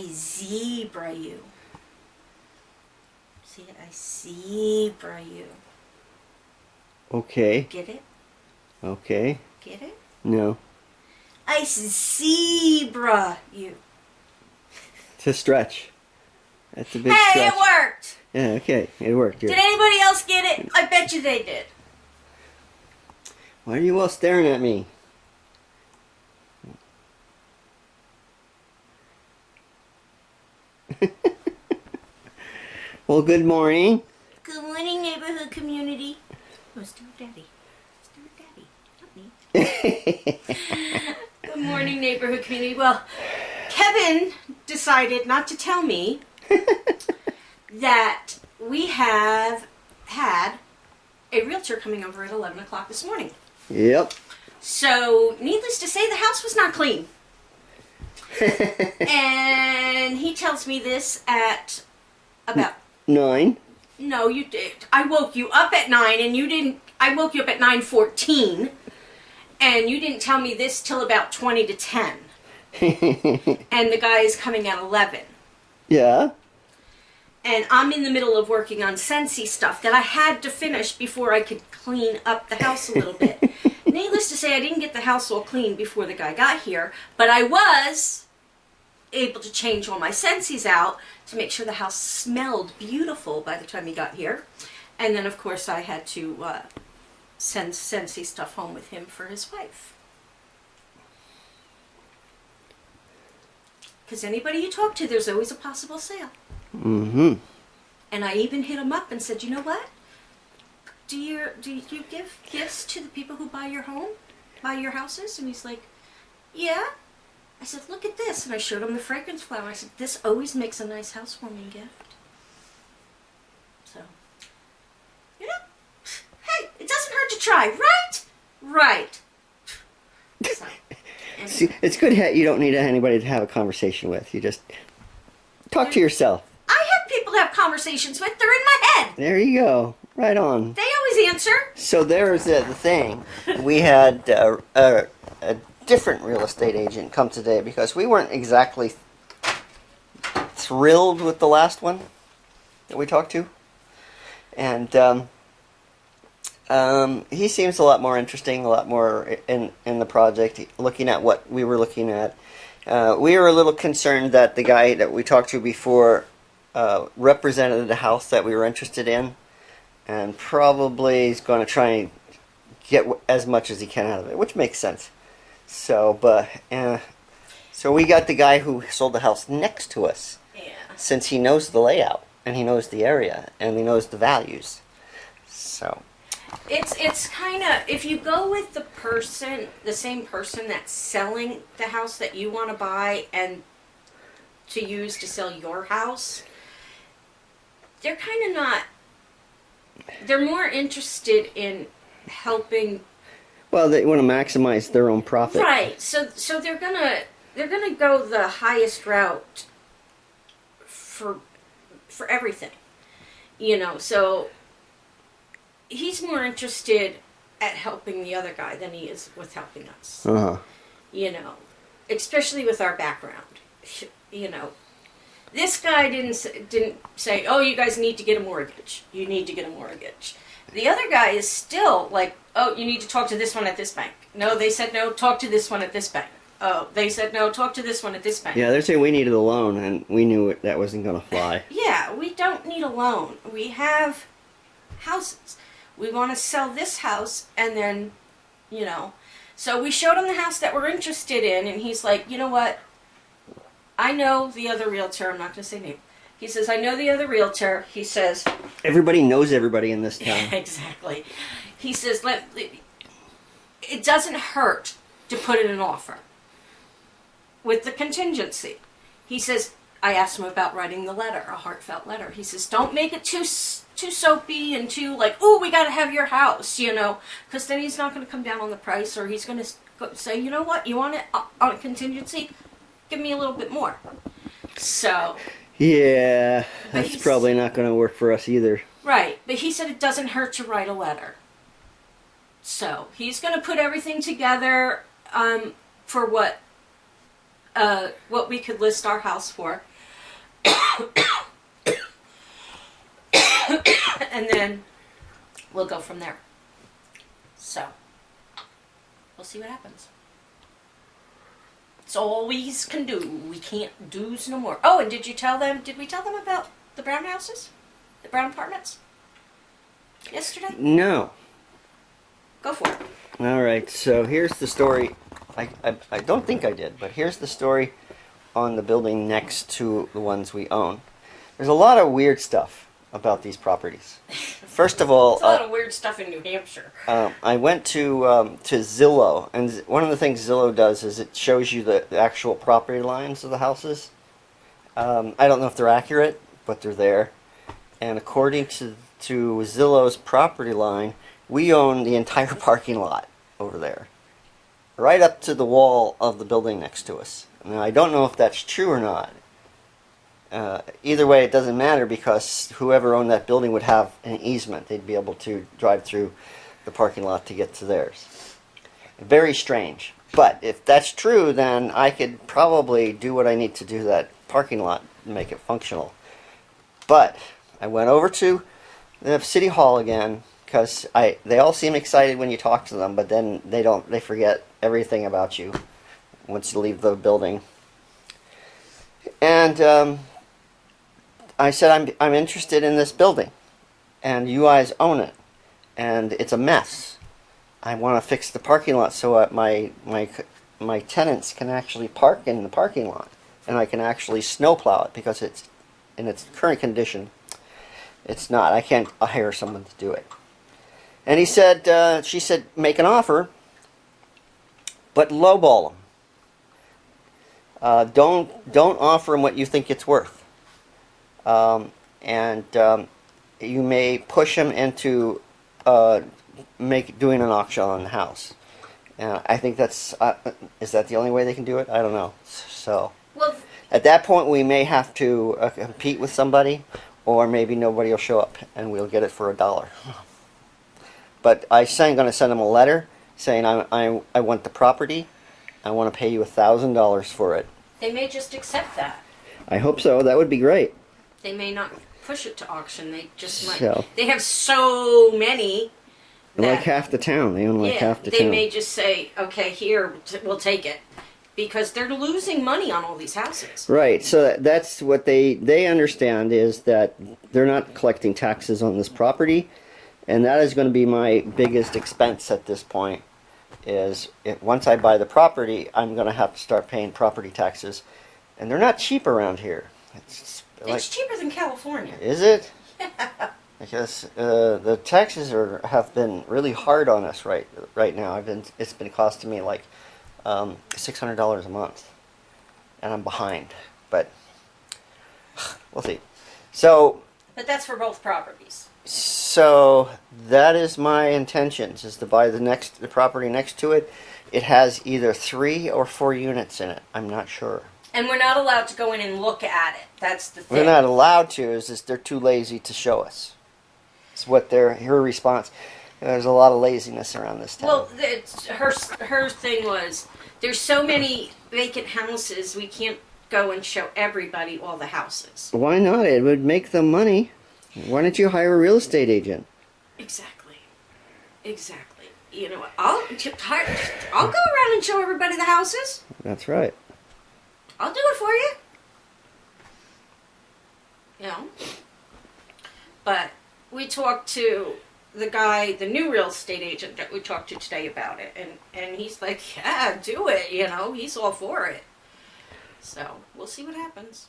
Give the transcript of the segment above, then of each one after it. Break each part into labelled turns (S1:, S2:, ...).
S1: I zebra you. See it? I zebra you.
S2: Okay.
S1: Get it?
S2: Okay.
S1: Get it?
S2: No.
S1: I zebra you.
S2: It's a stretch. That's a big
S1: Hey,
S2: stretch.
S1: it worked!
S2: Yeah, okay. It worked. Here.
S1: Did anybody else get it? I bet you they did.
S2: Why are you all staring at me? Well, good morning.
S1: Good morning, neighborhood community. Oh, Stuart Daddy. Stuart Daddy. Not me. Good morning, neighborhood community. Well, Kevin decided not to tell me that we have had a realtor coming over at 11 o'clock this morning.
S2: Yep.
S1: So, needless to say, the house was not clean. And he tells me this at about...
S2: 9.
S1: No, you did. I woke you up at 9 and you didn't... I woke you up at 9:14 and you didn't tell me this till about 20 to 10. And the guy is coming at 11.
S2: Yeah.
S1: And I'm in the middle of working on Scentsy stuff that I had to finish before I could clean up the house a little bit. Needless to say, I didn't get the house all clean before the guy got here, but I was able to change all my Scentsies out to make sure the house smelled beautiful by the time he got here. And then, of course, I had to send Scentsy stuff home with him for his wife. Because anybody you talk to, there's always a possible sale.
S2: Mm-hmm.
S1: And I even hit him up and said, you know what? Do you give gifts to the people who buy your home, buy your houses? And he's like, yeah. I said, look at this. And I showed him the fragrance flower. I said, this always makes a nice housewarming gift. So, you know, hey, it doesn't hurt to try, right? Right. So,
S2: See, it's good you don't need anybody to have a conversation with. You just talk to yourself.
S1: I have people to have conversations with. They're in my head.
S2: There you go. Right on.
S1: They always answer.
S2: So there's the thing. We had a different real estate agent come today because we weren't exactly thrilled with the last one that we talked to. And he seems a lot more interesting, a lot more in the project, looking at what we were looking at. We were a little concerned that the guy that we talked to before represented the house that we were interested in, and probably is going to try and get as much as he can out of it, which makes sense. So, so we got the guy who sold the house next to us, since he knows the layout and he knows the area and he knows the values. So
S1: it's kind of, if you go with the same person that's selling the house that you want to buy and to use to sell your house, they're kind of not, they're more interested in helping.
S2: Well, they want to maximize their own profit.
S1: Right. So they're gonna go the highest route for everything. You know, so he's more interested at helping the other guy than he is with helping us.
S2: Uh-huh.
S1: You know, especially with our background. You know, this guy didn't say, oh, you guys need to get a mortgage. You need to get a mortgage. The other guy is still like, oh, you need to talk to this one at this bank. No, they said no, talk to this one at this bank. Oh, they said no, talk to this one at this bank.
S2: Yeah, they're saying we needed a loan, and we knew that wasn't going to fly.
S1: Yeah, we don't need a loan. We have houses. We want to sell this house, and then, you know. So we showed him the house that we're interested in, and he's like, you know what? I know the other realtor. I'm not going to say name. He says, I know the other realtor. He says...
S2: Everybody knows everybody in this town.
S1: Exactly. He says, it doesn't hurt to put in an offer with the contingency. He says, I asked him about writing the letter, a heartfelt letter. He says, don't make it too soapy and too like, oh, we got to have your house, you know, because then he's not going to come down on the price, or he's going to say, you know what, you want it on a contingency? Give me a little bit more. So...
S2: Yeah, that's probably not going to work for us either.
S1: Right, but he said it doesn't hurt to write a letter. So he's going to put everything together for what we could list our house for. And then we'll go from there. So, we'll see what happens. It's all we can do. We can't do's no more. Oh, and did we tell them about the brown houses? The brown apartments? Yesterday?
S2: No.
S1: Go for it.
S2: All right, so here's the story. I don't think I did, but here's the story on the building next to the ones we own. There's a lot of weird stuff about these properties. First of all,
S1: There's a lot of weird stuff in New Hampshire.
S2: I went to Zillow, and one of the things Zillow does is it shows you the actual property lines of the houses. I don't know if they're accurate, but they're there. And according to Zillow's property line, we own the entire parking lot over there, right up to the wall of the building next to us. Now, I don't know if that's true or not. Either way, it doesn't matter because whoever owned that building would have an easement. They'd be able to drive through the parking lot to get to theirs. Very strange. But if that's true, then I could probably do what I need to do to that parking lot and make it functional. But I went over to the City Hall again because they all seem excited when you talk to them, but then they forget everything about you once you leave the building. And I said, I'm interested in this building, and you guys own it, and it's a mess. I want to fix the parking lot so my tenants can actually park in the parking lot, and I can actually snowplow it because it's in its current condition. It's not. I can't hire someone to do it. And she said, make an offer, but lowball them. Don't offer them what you think it's worth. You may push them into doing an auction on the house. And I think that's is that the only way they can do it? I don't know. So at that point, we may have to compete with somebody, or maybe nobody will show up, and we'll get it for $1. But I'm going to send them a letter saying I want the property. I want to pay you $1,000 for it.
S1: They may just accept that.
S2: I hope so. That would be great.
S1: They may not push it to auction. They just might.
S2: So,
S1: they have so many.
S2: Like half the town. They own like half the town.
S1: They may just say, okay, here, we'll take it. Because they're losing money on all these houses.
S2: Right. So that's what they understand is that they're not collecting taxes on this property. And that is going to be my biggest expense at this point. Once I buy the property, I'm going to have to start paying property taxes. And they're not cheap around here.
S1: It's cheaper than California.
S2: Is it?
S1: Yeah.
S2: Because the taxes have been really hard on us right now. It's been costing me like $600 a month, and I'm behind. But we'll see.
S1: But that's for both properties.
S2: So that is my intentions: is to buy the property next to it. It has either 3 or 4 units in it. I'm not sure.
S1: And we're not allowed to go in and look at it. That's the thing.
S2: We're not allowed to. Is just they're too lazy to show us. It's what her response. There's a lot of laziness around this town.
S1: Well, her thing was, there's so many vacant houses, we can't go and show everybody all the houses.
S2: Why not? It would make them money. Why don't you hire a real estate agent?
S1: Exactly. You know, I'll go around and show everybody the houses.
S2: That's right.
S1: I'll do it for you. You know. But we talked to the new real estate agent that we talked to today about it, and he's like, yeah, do it, you know, he's all for it. So, we'll see what happens.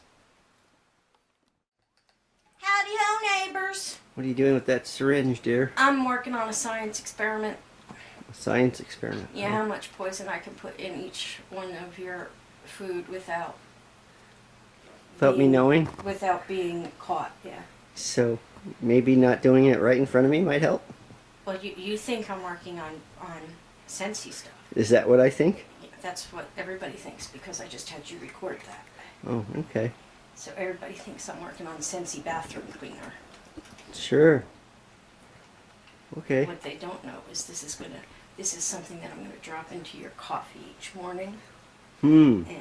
S1: Howdy ho, neighbors.
S2: What are you doing with that syringe, dear?
S1: I'm working on a science experiment.
S2: A science experiment?
S1: Yeah, how much poison I can put in each one of your food without
S2: me knowing?
S1: Without being caught, yeah.
S2: So, maybe not doing it right in front of me might help?
S1: Well, you think I'm working on Sensi stuff.
S2: Is that what I think?
S1: Yeah, that's what everybody thinks because I just had you record that.
S2: Oh, okay.
S1: So everybody thinks I'm working on Sensi bathroom cleaner.
S2: Sure. Okay.
S1: What they don't know is this is something that I'm going to drop into your coffee each morning. And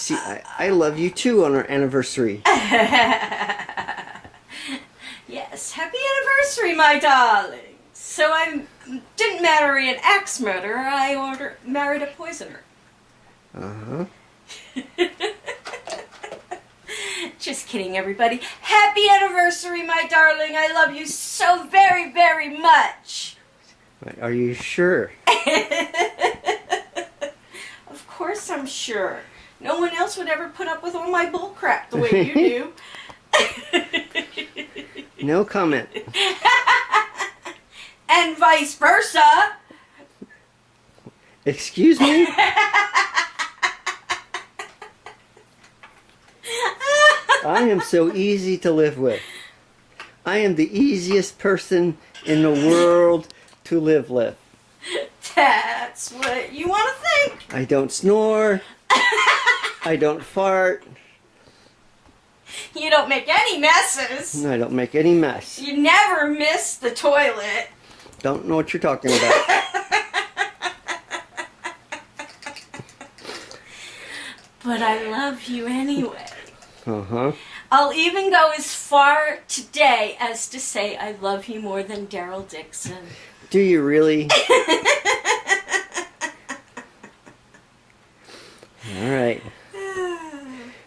S2: See, I love you too on our anniversary.
S1: Yes, happy anniversary, my darling. So I didn't marry an axe murderer, I married a poisoner.
S2: Uh-huh.
S1: Just kidding, everybody. Happy anniversary, my darling. I love you so very, very much.
S2: Are you sure?
S1: Of course I'm sure. No one else would ever put up with all my bull crap the way you do.
S2: No comment.
S1: And vice versa.
S2: Excuse me? I am so easy to live with. I am the easiest person in the world to live with.
S1: That's what you want to think.
S2: I don't snore. I don't fart.
S1: You don't make any messes.
S2: I don't make any mess.
S1: You never miss the toilet.
S2: Don't know what you're talking about.
S1: But I love you anyway.
S2: Uh-huh.
S1: I'll even go as far today as to say I love you more than Daryl Dixon.
S2: Do you really? All right.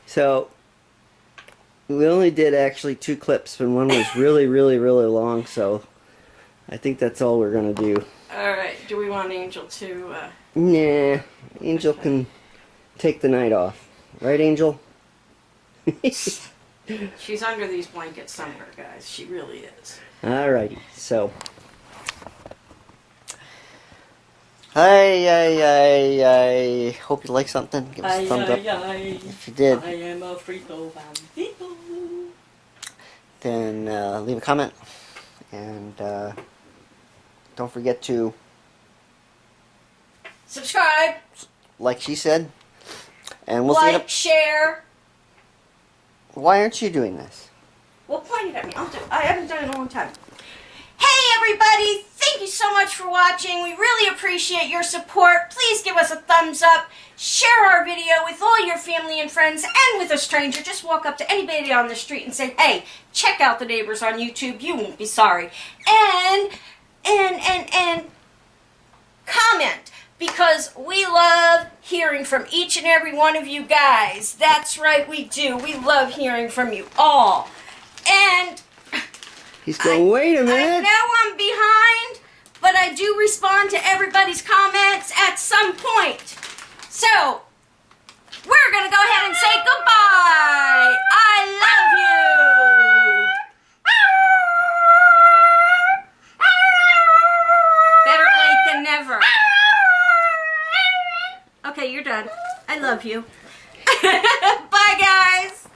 S2: So, we only did actually 2 clips, and one was really, really, really long, so I think that's all we're going to do.
S1: Alright, do we want Angel to...
S2: Nah, Angel can take the night off. Right, Angel?
S1: She's under these blankets somewhere, guys. She really is.
S2: Alrighty, so... I hope you like something. Give us a thumbs up if you did.
S1: I am a frito bandito.
S2: Then leave a comment. And don't forget to...
S1: Subscribe.
S2: Like she said. And we'll see you...
S1: Like, share.
S2: Why aren't you doing this?
S1: Well, point it at me. I haven't done it in a long time. Hey, everybody. Thank you so much for watching. We really appreciate your support. Please give us a thumbs up. Share our video with all your family and friends and with a stranger. Just walk up to anybody on the street and say, hey, check out the neighbors on YouTube. You won't be sorry. And comment. Because we love hearing from each and every one of you guys. That's right, we do. We love hearing from you all. And
S2: He's going, wait a minute.
S1: I know I'm behind, but I do respond to everybody's comments at some point. So, we're going to go ahead and say goodbye. I love you. Better late than never. Okay, you're done. I love you. Bye, guys.